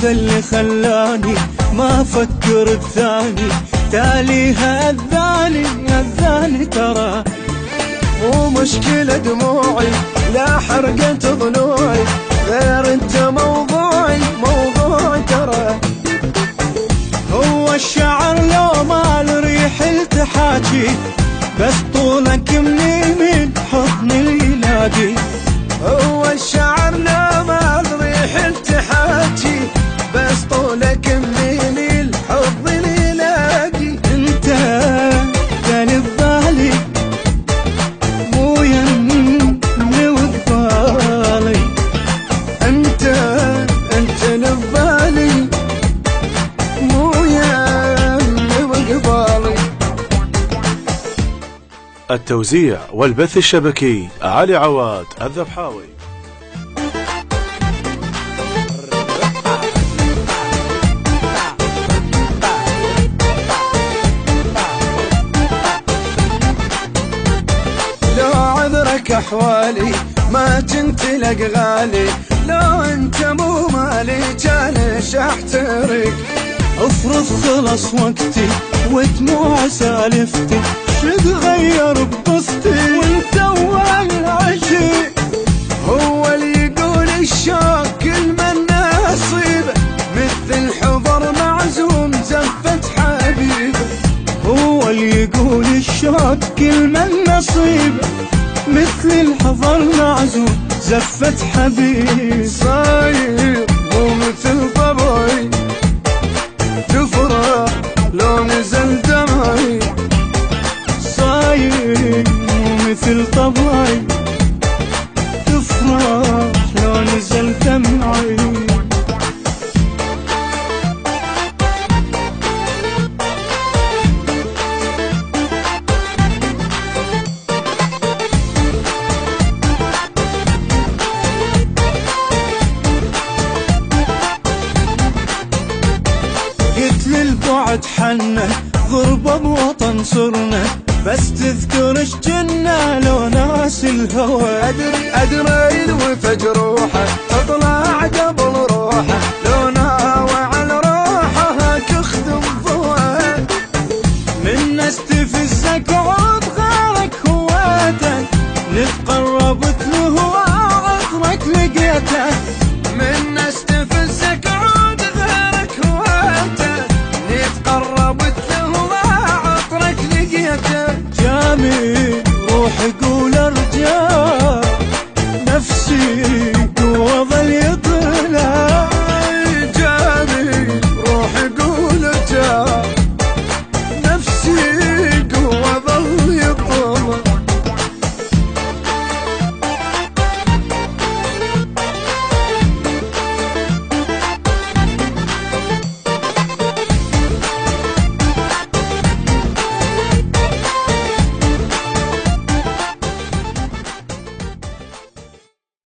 هذا اللي خلاني ما افكر بثاني، تاليها اذاني ترى. مو مشكلة دموعي لا حرقت ضلوعي، غير انت موضوعي ترى. هو الشعر لو ما الريح التحاكي، بس طولك مني من حضن اليلاقي. هو الشعر لو ما الريح التحاكي، بس طولك من الحضن اليلاقي. انت بالي ببالي مو يمني وقبالي، انت لبالي مو يمني وقبالي. التوزيع والبث الشبكي علي عواد الذبحاوي. لو عذرك احوالي ما تنتلق غالي، لو انت مو مالي جالش احترق. افرض خلص وقتي ودموع سالفتي، شتغير بقصتي وانت اول عشق. هو اللي يقول الشوق كل من نصيبه، مثل الحضر معزوم زفة حبيبه. هو اللي يقول الشوق كل من نصيبه، مثل الحضر معزوم زفة حبيب. صاير مو مثل طبعي تفرح لو نزل دمعي، صاير مو مثل طبعي تفرح لو نزل دمعي. قلت للبعد حنا غربة بوطن صرنا، بس تذكر ايش جنا لو ناس الهوى. أدري الوفا جروحه تطلع قبل روحه، لو ناوى على روحه تخدم ضوءه. من استفزك